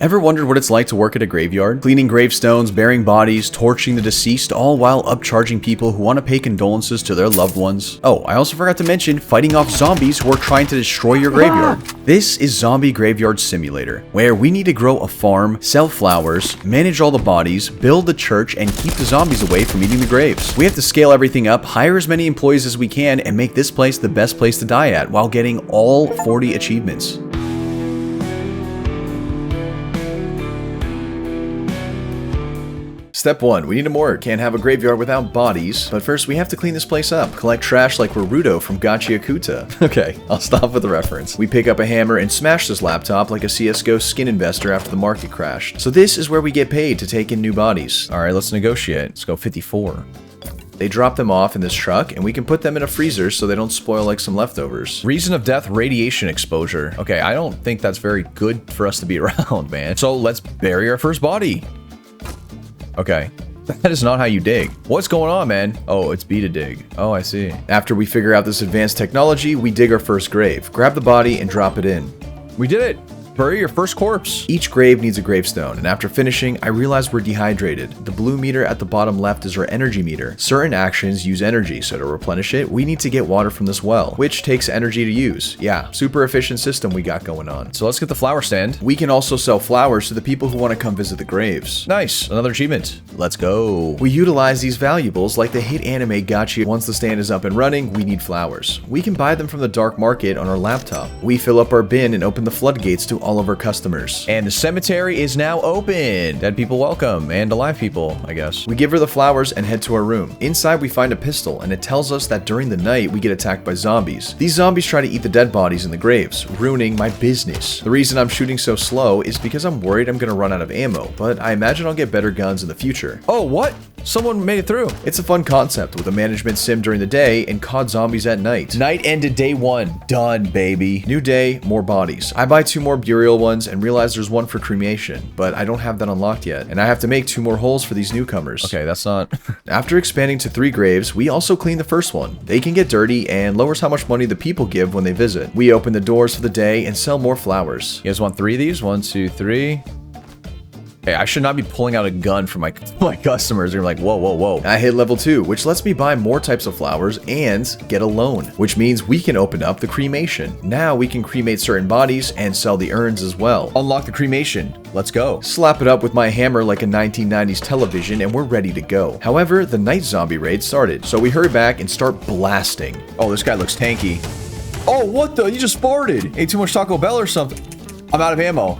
Ever wondered what it's like to work at a graveyard? Cleaning gravestones, burying bodies, torching the deceased, all while upcharging people who want to pay condolences to their loved ones. Oh, I also forgot to mention fighting off zombies who are trying to destroy your graveyard. This is Zombie Graveyard Simulator, where we need to grow a farm, sell flowers, manage all the bodies, build the church, and keep the zombies away from eating the graves. We have to scale everything up, hire as many employees as we can, and make this place the best place to die at while getting all 40 achievements. Step 1. We need a morgue. Can't have a graveyard without bodies, but first we have to clean this place up. Collect trash like we're Rudo from Gachi Akuta. Okay, I'll stop with the reference. We pick up a hammer and smash this laptop like a CSGO skin investor after the market crashed. So this is where we get paid to take in new bodies. Alright, let's negotiate. Let's go 54. They drop them off in this truck, and we can put them in a freezer so they don't spoil like some leftovers. Reason of death, radiation exposure. Okay, I don't think that's very good for us to be around, man. So let's bury our first body. Okay. That is not how you dig. What's going on, man? Oh, it's B to dig. Oh, I see. After we figure out this advanced technology, we dig our first grave. Grab the body and drop it in. We did it! Bury your first corpse. Each grave needs a gravestone, and after finishing, I realized we're dehydrated. The blue meter at the bottom left is our energy meter. Certain actions use energy, so to replenish it, we need to get water from this well, which takes energy to use. Yeah, super efficient system we got going on. So let's get the flower stand. We can also sell flowers to the people who want to come visit the graves. Nice, another achievement. Let's go. We utilize these valuables like the hit anime Gacha. Once the stand is up and running, we need flowers. We can buy them from the dark market on our laptop. We fill up our bin and open the floodgates to all of our customers. And the cemetery is now open. Dead people welcome, and alive people, I guess. We give her the flowers and head to our room. Inside we find a pistol, and it tells us that during the night we get attacked by zombies. These zombies try to eat the dead bodies in the graves, ruining my business. The reason I'm shooting so slow is because I'm worried I'm gonna run out of ammo, but I imagine I'll get better guns in the future. Oh, what? Someone made it through. It's a fun concept with a management sim during the day and COD zombies at night. Night ended day 1. Done, baby. New day, more bodies. I buy 2 more burial ones and realize there's one for cremation, but I don't have that unlocked yet, and I have to make 2 more holes for these newcomers. Okay, that's not... After expanding to 3 graves, we also clean the first one. They can get dirty and lowers how much money the people give when they visit. We open the doors for the day and sell more flowers. You guys want 3 of these? 1, 2, 3... Hey, I should not be pulling out a gun for my customers. They're like, whoa, whoa, whoa. I hit level 2, which lets me buy more types of flowers and get a loan, which means we can open up the cremation. Now we can cremate certain bodies and sell the urns as well. Unlock the cremation. Let's go. Slap it up with my hammer like a 1990s television and we're ready to go. However, the night zombie raid started, so we hurry back and start blasting. Oh, this guy looks tanky. Oh, what the? You just farted. Ate too much Taco Bell or something. I'm out of ammo.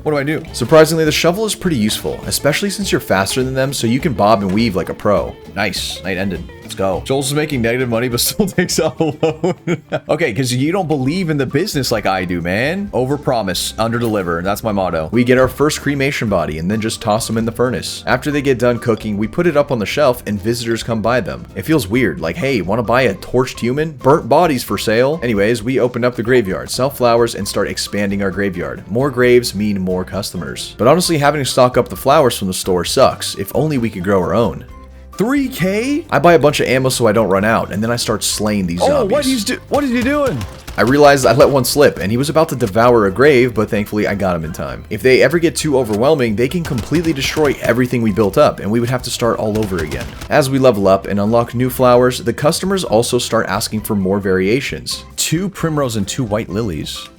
What do I do? Surprisingly, the shovel is pretty useful, especially since you're faster than them, so you can bob and weave like a pro. Nice. Night ended. Let's go. Joel's is making negative money, but still takes out a loan. Okay, because you don't believe in the business like I do, man. Overpromise, underdeliver. That's my motto. We get our first cremation body and then just toss them in the furnace. After they get done cooking, we put it up on the shelf and visitors come by them. It feels weird, like, hey, want to buy a torched human? Burnt bodies for sale? Anyways, we open up the graveyard, sell flowers, and start expanding our graveyard. More graves mean more customers. But honestly, having to stock up the flowers from the store sucks. If only we could grow our own. 3K? I buy a bunch of ammo so I don't run out, and then I start slaying these zombies. What is he doing? I realized I let one slip, and he was about to devour a grave, but thankfully I got him in time. If they ever get too overwhelming, they can completely destroy everything we built up, and we would have to start all over again. As we level up and unlock new flowers, the customers also start asking for more variations. 2 primrose and 2 white lilies.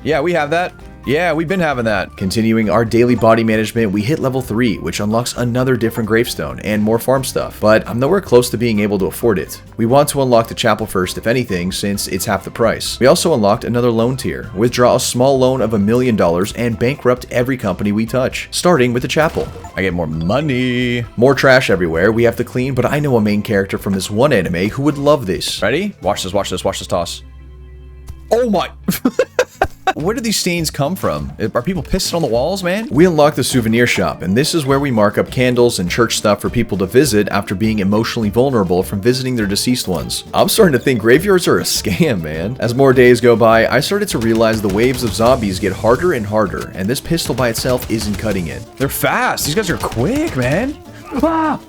Yeah, we have that. Yeah, we've been having that. Continuing our daily body management, we hit level 3, which unlocks another different gravestone and more farm stuff, but I'm nowhere close to being able to afford it. We want to unlock the chapel first, if anything, since it's half the price. We also unlocked another loan tier. Withdraw a small loan of $1 million and bankrupt every company we touch, starting with the chapel. I get more money. More trash everywhere we have to clean, but I know a main character from this one anime who would love this. Ready? Watch this, watch this, watch this toss. Oh my... Where do these stains come from? Are people pissing on the walls, man? We unlock the souvenir shop, and this is where we mark up candles and church stuff for people to visit after being emotionally vulnerable from visiting their deceased ones. I'm starting to think graveyards are a scam, man. As more days go by, I started to realize the waves of zombies get harder and harder, and this pistol by itself isn't cutting it. They're fast. These guys are quick, man. Ah!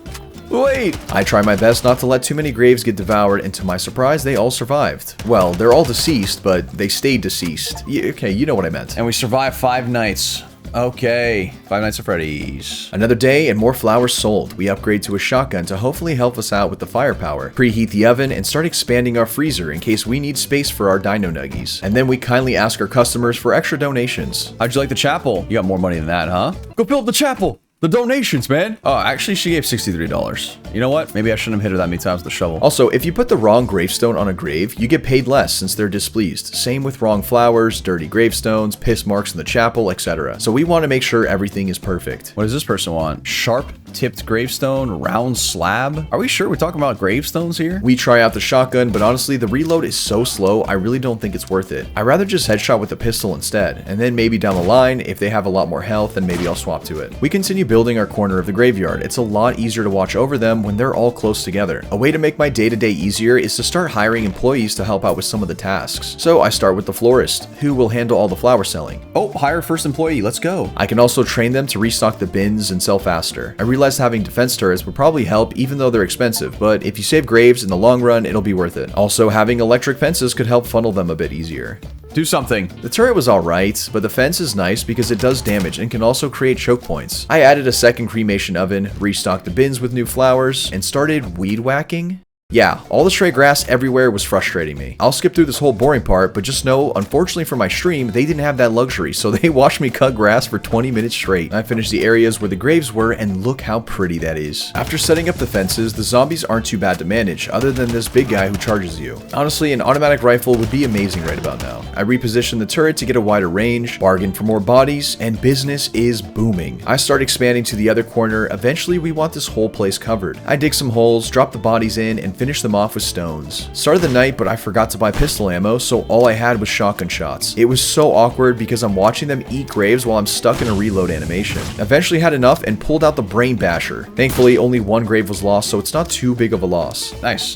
Wait! I try my best not to let too many graves get devoured, and to my surprise, they all survived. Well, they're all deceased, but they stayed deceased. Okay, you know what I meant. And we survived 5 nights. Okay, 5 Nights at Freddy's. Another day and more flowers sold. We upgrade to a shotgun to hopefully help us out with the firepower. Preheat the oven and start expanding our freezer in case we need space for our dino nuggies. And then we kindly ask our customers for extra donations. How'd you like the chapel? You got more money than that, huh? Go build the chapel! The donations, man! Oh, actually, she gave $63. You know what? Maybe I shouldn't have hit her that many times with the shovel. Also, if you put the wrong gravestone on a grave, you get paid less since they're displeased. Same with wrong flowers, dirty gravestones, piss marks in the chapel, etc. So we want to make sure everything is perfect. What does this person want? Sharp tipped gravestone, round slab? Are we sure we're talking about gravestones here? We try out the shotgun, but honestly, the reload is so slow, I really don't think it's worth it. I'd rather just headshot with the pistol instead, and then maybe down the line, if they have a lot more health, then maybe I'll swap to it. We continue building our corner of the graveyard. It's a lot easier to watch over them when they're all close together. A way to make my day-to-day easier is to start hiring employees to help out with some of the tasks. So I start with the florist, who will handle all the flower selling. Oh, hire first employee, let's go. I can also train them to restock the bins and sell faster. I realized having defense turrets would probably help even though they're expensive, but if you save graves in the long run, it'll be worth it. Also, having electric fences could help funnel them a bit easier. Do something. The turret was alright, but the fence is nice because it does damage and can also create choke points. I added a second cremation oven, restocked the bins with new flowers, and started weed whacking. Yeah, all the stray grass everywhere was frustrating me. I'll skip through this whole boring part, but just know, unfortunately for my stream, they didn't have that luxury, so they watched me cut grass for 20 minutes straight. I finished the areas where the graves were, and look how pretty that is. After setting up the fences, the zombies aren't too bad to manage, other than this big guy who charges you. Honestly, an automatic rifle would be amazing right about now. I repositioned the turret to get a wider range, bargained for more bodies, and business is booming. I start expanding to the other corner. Eventually, we want this whole place covered. I dig some holes, drop the bodies in, and finish them off with stones. Started the night, but I forgot to buy pistol ammo, so all I had was shotgun shots. It was so awkward because I'm watching them eat graves while I'm stuck in a reload animation. Eventually had enough and pulled out the brain basher. Thankfully, only one grave was lost, so it's not too big of a loss. Nice.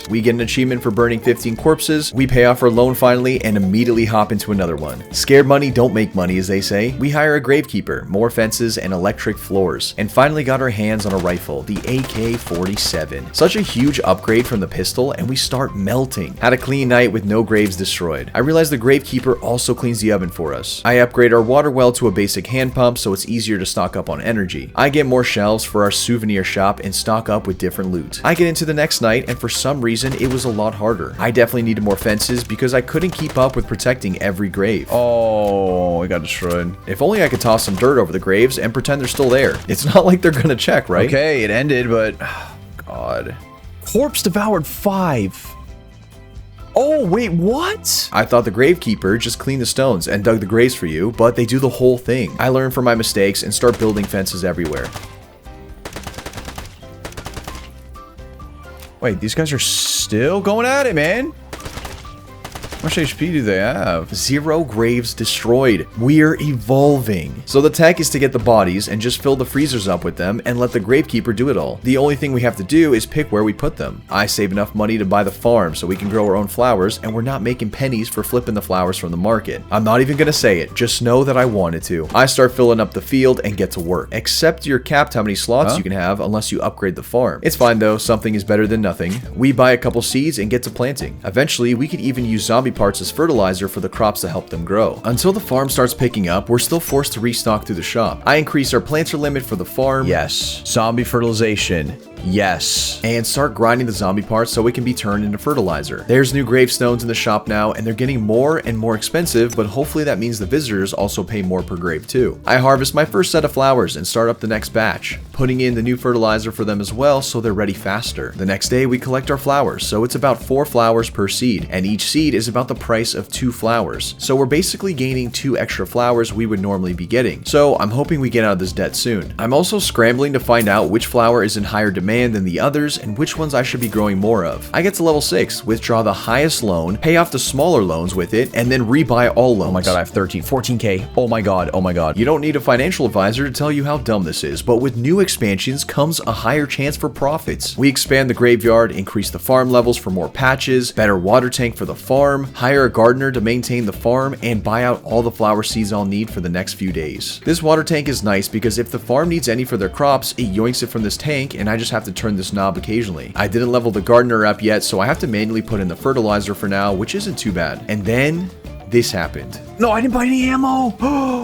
We get an achievement for burning 15 corpses, we pay off our loan finally, and immediately hop into another one. Scared money don't make money, as they say. We hire a gravekeeper, more fences, and electric floors, and finally got our hands on a rifle, the AK-47. Such a huge upgrade from the pistol, and we start melting. Had a clean night with no graves destroyed. I realized the gravekeeper also cleans the oven for us. I upgrade our water well to a basic hand pump so it's easier to stock up on energy. I get more shelves for our souvenir shop and stock up with different loot. I get into the next night, and for some reason it was a lot harder. I definitely needed more fences because I couldn't keep up with protecting every grave. Oh, it got destroyed. If only I could toss some dirt over the graves and pretend they're still there. It's not like they're gonna check, right? Okay, it ended, but God. Corpse devoured 5. Oh, wait, what? I thought the gravekeeper just cleaned the stones and dug the graves for you, but they do the whole thing. I learn from my mistakes and start building fences everywhere. Wait, these guys are still going at it, man. How much HP do they have? 0 graves destroyed. We're evolving. So the tech is to get the bodies and just fill the freezers up with them and let the gravekeeper do it all. The only thing we have to do is pick where we put them. I save enough money to buy the farm so we can grow our own flowers, and we're not making pennies for flipping the flowers from the market. I'm not even gonna say it, just know that I wanted to. I start filling up the field and get to work. Except you're capped how many slots you can have unless you upgrade the farm. It's fine though, something is better than nothing. We buy a couple seeds and get to planting. Eventually, we could even use zombie parts as fertilizer for the crops to help them grow. Until the farm starts picking up, we're still forced to restock through the shop. I increase our planter limit for the farm. Yes. Zombie fertilization. Yes. And start grinding the zombie parts so it can be turned into fertilizer. There's new gravestones in the shop now, and they're getting more and more expensive, but hopefully that means the visitors also pay more per grave too. I harvest my first set of flowers and start up the next batch, putting in the new fertilizer for them as well so they're ready faster. The next day we collect our flowers, so it's about 4 flowers per seed, and each seed is about the price of 2 flowers. So we're basically gaining 2 extra flowers we would normally be getting. So I'm hoping we get out of this debt soon. I'm also scrambling to find out which flower is in higher demand demand than the others and which ones I should be growing more of. I get to level 6, withdraw the highest loan, pay off the smaller loans with it, and then rebuy all loans. Oh my god, I have 14K. Oh my god, oh my god. You don't need a financial advisor to tell you how dumb this is, but with new expansions comes a higher chance for profits. We expand the graveyard, increase the farm levels for more patches, better water tank for the farm, hire a gardener to maintain the farm, and buy out all the flower seeds I'll need for the next few days. This water tank is nice because if the farm needs any for their crops, it yoinks it from this tank and I just have to turn this knob occasionally. I didn't level the gardener up yet, so I have to manually put in the fertilizer for now, which isn't too bad. And then this happened. No, I didn't buy any ammo.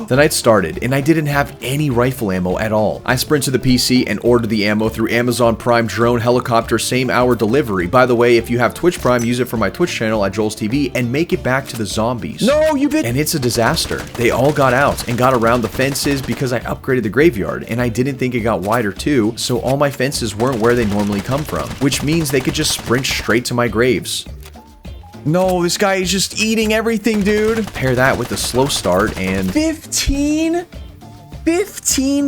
The night started, and I didn't have any rifle ammo at all. I sprint to the PC and ordered the ammo through Amazon Prime drone helicopter same hour delivery. By the way, if you have Twitch Prime, use it for my Twitch channel at Joel's TV and make it back to the zombies. No, you bitch. And it's a disaster. They all got out and got around the fences because I upgraded the graveyard, and I didn't think it got wider too, so all my fences weren't where they normally come from, which means they could just sprint straight to my graves. No, this guy is just eating everything, dude. Pair that with a slow start and 15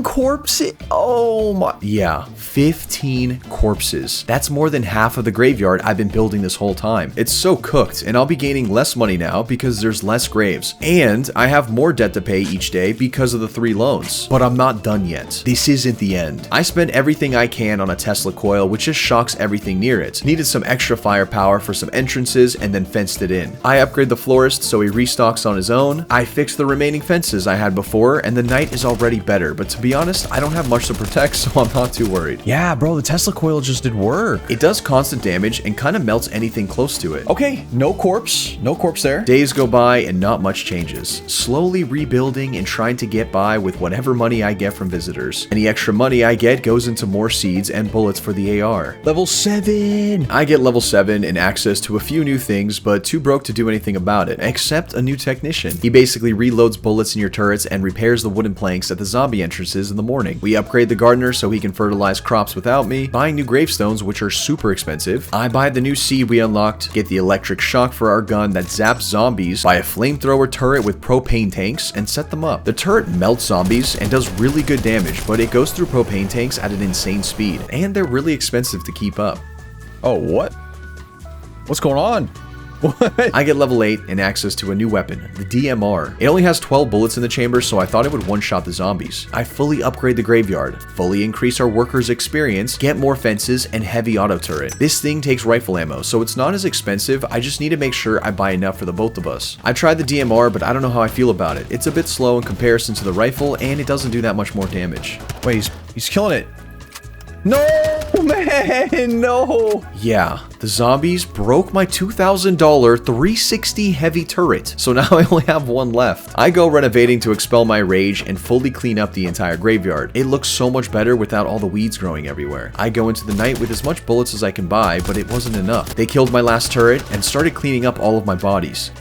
corpses. Oh my. Yeah, 15 corpses. That's more than half of the graveyard I've been building this whole time. It's so cooked, and I'll be gaining less money now because there's less graves. And I have more debt to pay each day because of the 3 loans. But I'm not done yet. This isn't the end. I spent everything I can on a Tesla coil, which just shocks everything near it. Needed some extra firepower for some entrances and then fenced it in. I upgrade the florist so he restocks on his own. I fixed the remaining fences I had before, and the night is already better, but to be honest, I don't have much to protect, so I'm not too worried. Yeah, bro, the Tesla coil just did work. It does constant damage and kind of melts anything close to it. Okay, no corpse there. Days go by and not much changes. Slowly rebuilding and trying to get by with whatever money I get from visitors. Any extra money I get goes into more seeds and bullets for the AR. Level 7. I get level 7 and access to a few new things, but too broke to do anything about it, except a new technician. He basically reloads bullets in your turrets and repairs the wooden planks at the zombie entrances in the morning. We upgrade the gardener so he can fertilize crops without me, buying new gravestones which are super expensive. I buy the new seed we unlocked, get the electric shock for our gun that zaps zombies, buy a flamethrower turret with propane tanks, and set them up. The turret melts zombies and does really good damage, but it goes through propane tanks at an insane speed, and they're really expensive to keep up. Oh, what? What's going on? What? I get level 8 and access to a new weapon, the DMR. It only has 12 bullets in the chamber, so I thought it would one-shot the zombies. I fully upgrade the graveyard, fully increase our workers' experience, get more fences, and heavy auto turret. This thing takes rifle ammo, so it's not as expensive. I just need to make sure I buy enough for the both of us. I tried the DMR, but I don't know how I feel about it. It's a bit slow in comparison to the rifle, and it doesn't do that much more damage. Wait, he's killing it. No, man, no. Yeah, the zombies broke my $2,000 360 heavy turret, so now I only have one left. I go renovating to expel my rage and fully clean up the entire graveyard. It looks so much better without all the weeds growing everywhere. I go into the night with as much bullets as I can buy, but it wasn't enough. They killed my last turret and started cleaning up all of my bodies.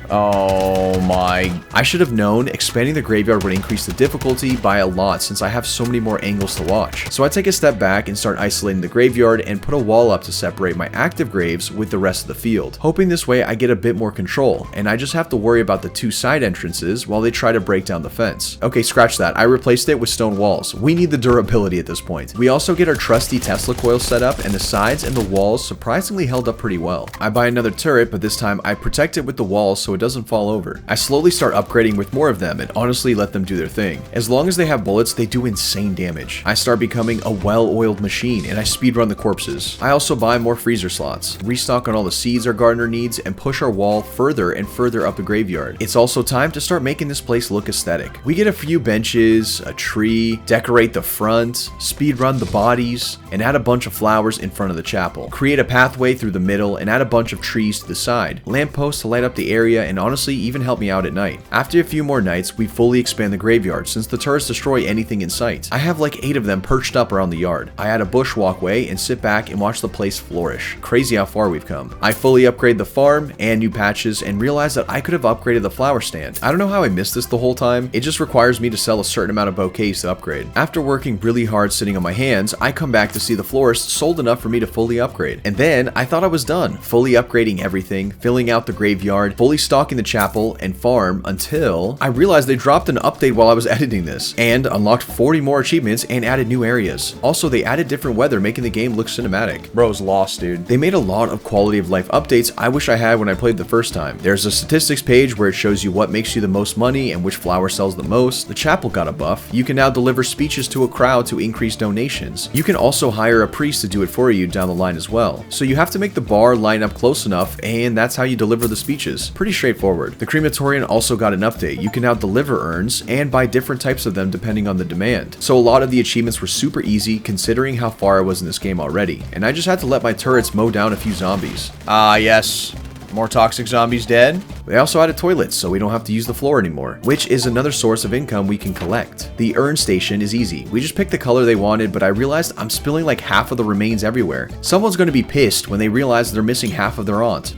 Oh my. I should have known expanding the graveyard would increase the difficulty by a lot since I have so many more angles to watch. So I take a step back and start isolating the graveyard and put a wall up to separate my active graves with the rest of the field, hoping this way I get a bit more control, and I just have to worry about the 2 side entrances while they try to break down the fence. Okay, scratch that. I replaced it with stone walls. We need the durability at this point. We also get our trusty Tesla coil set up, and the sides and the walls surprisingly held up pretty well. I buy another turret, but this time I protect it with the walls so it doesn't fall over. I slowly start upgrading with more of them and honestly let them do their thing. As long as they have bullets, they do insane damage. I start becoming a well-oiled machine and I speedrun the corpses. I also buy more freezer slots, restock on all the seeds our gardener needs, and push our wall further and further up the graveyard. It's also time to start making this place look aesthetic. We get a few benches, a tree, decorate the front, speedrun the bodies, and add a bunch of flowers in front of the chapel. Create a pathway through the middle and add a bunch of trees to the side. Lampposts to light up the area and honestly even help me out at night. After a few more nights, we fully expand the graveyard since the turrets destroy anything in sight. I have like 8 of them perched up around the yard. I add a bush walkway and sit back and watch the place flourish. Crazy how far we've come. I fully upgrade the farm and new patches and realize that I could have upgraded the flower stand. I don't know how I missed this the whole time. It just requires me to sell a certain amount of bouquets to upgrade. After working really hard sitting on my hands, I come back to see the florist sold enough for me to fully upgrade. And then I thought I was done, fully upgrading everything, filling out the graveyard, fully stocked stalking the chapel and farm until I realized they dropped an update while I was editing this and unlocked 40 more achievements and added new areas. Also, they added different weather, making the game look cinematic. Bro's lost, dude. They made a lot of quality of life updates I wish I had when I played the first time. There's a statistics page where it shows you what makes you the most money and which flower sells the most. The chapel got a buff. You can now deliver speeches to a crowd to increase donations. You can also hire a priest to do it for you down the line as well. So you have to make the bar line up close enough, and that's how you deliver the speeches. Pretty straightforward. The crematorium also got an update. You can now deliver urns and buy different types of them depending on the demand. So a lot of the achievements were super easy considering how far I was in this game already, and I just had to let my turrets mow down a few zombies. Ah, yes. More toxic zombies dead. They also added toilets, so we don't have to use the floor anymore, which is another source of income we can collect. The urn station is easy. We just picked the color they wanted, but I realized I'm spilling like half of the remains everywhere. Someone's going to be pissed when they realize they're missing half of their aunt.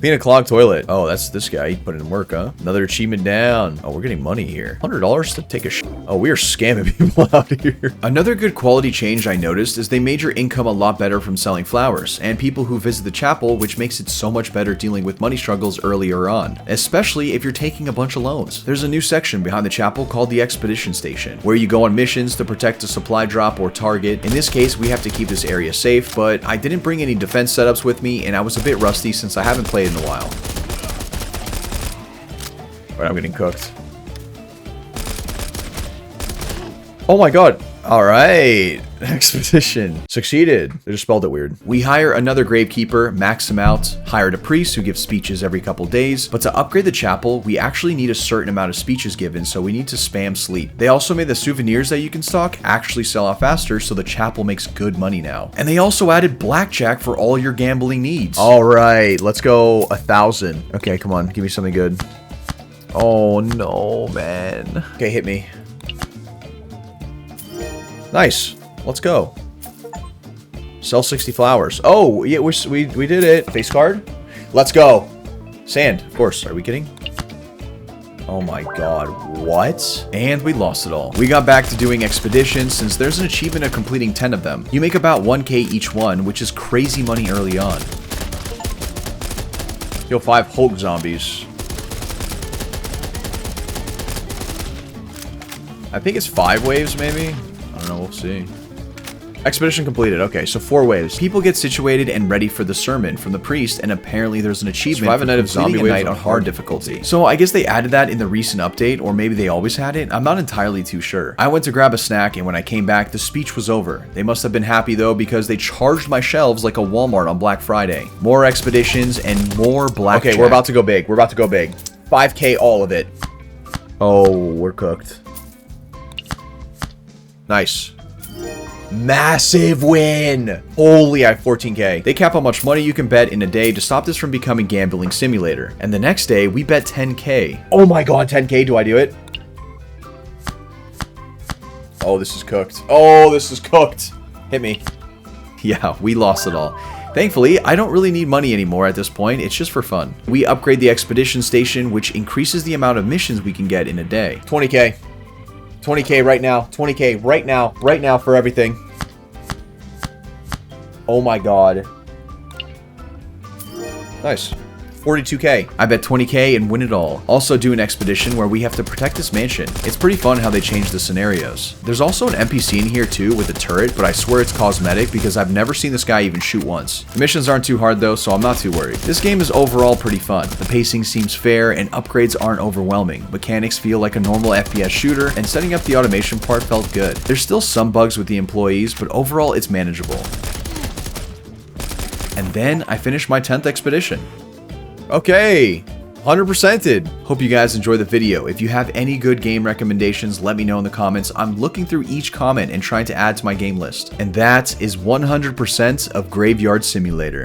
Clean a clogged toilet. Oh, that's this guy. He put in work, huh? Another achievement down. Oh, we're getting money here. $100 to take a sh. Oh, we are scamming people out here. Another good quality change I noticed is they made your income a lot better from selling flowers and people who visit the chapel, which makes it so much better dealing with money struggles earlier on, especially if you're taking a bunch of loans. There's a new section behind the chapel called the expedition station, where you go on missions to protect a supply drop or target. In this case, we have to keep this area safe, but I didn't bring any defense setups with me, and I was a bit rusty since I haven't played in a while. Alright, I'm getting cooked. Oh my god. Alright. Expedition. Succeeded. They just spelled it weird. We hire another gravekeeper, max him out, hired a priest who gives speeches every couple days, but to upgrade the chapel, we actually need a certain amount of speeches given, so we need to spam sleep. They also made the souvenirs that you can stock actually sell out faster, so the chapel makes good money now. And they also added blackjack for all your gambling needs. Alright, let's go 1,000. Okay, come on, give me something good. Oh no, man. Okay, hit me. Nice. Let's go. Sell 60 flowers. Oh, yeah, we did it. Face card. Let's go. Sand, of course. Are we kidding? Oh my god, what? And we lost it all. We got back to doing expeditions since there's an achievement of completing 10 of them. You make about 1k each one, which is crazy money early on. Kill 5 Hulk zombies. I think it's 5 waves, maybe? I don't know, we'll see. Expedition completed. Okay, so 4 waves. People get situated and ready for the sermon from the priest, and apparently there's an achievement Survive for a night of completing zombie a waves night on hard difficulty. So I guess they added that in the recent update, or maybe they always had it. I'm not entirely too sure. I went to grab a snack, and when I came back, the speech was over. They must have been happy though, because they charged my shelves like a Walmart on Black Friday. More expeditions and more blackjack. Okay, we're about to go big. We're about to go big. 5k all of it. Oh, we're cooked. Nice. Massive win! Holy, I have 14k. They cap how much money you can bet in a day to stop this from becoming gambling simulator. And the next day, we bet 10k. Oh my god, 10k, do I do it? Oh, this is cooked. Oh, this is cooked. Hit me. Yeah, we lost it all. Thankfully, I don't really need money anymore at this point, it's just for fun. We upgrade the expedition station, which increases the amount of missions we can get in a day. 20k. 20k right now. 20k right now. Right now for everything. Oh my god. Nice. 42k. I bet 20k and win it all. Also do an expedition where we have to protect this mansion. It's pretty fun how they change the scenarios. There's also an NPC in here too with a turret, but I swear it's cosmetic because I've never seen this guy even shoot once. The missions aren't too hard though, so I'm not too worried. This game is overall pretty fun. The pacing seems fair and upgrades aren't overwhelming. Mechanics feel like a normal FPS shooter, and setting up the automation part felt good. There's still some bugs with the employees, but overall it's manageable. And then I finished my 10th expedition. Okay, 100%ed. Hope you guys enjoy the video. If you have any good game recommendations, let me know in the comments. I'm looking through each comment and trying to add to my game list. And that is 100% of Graveyard Simulator.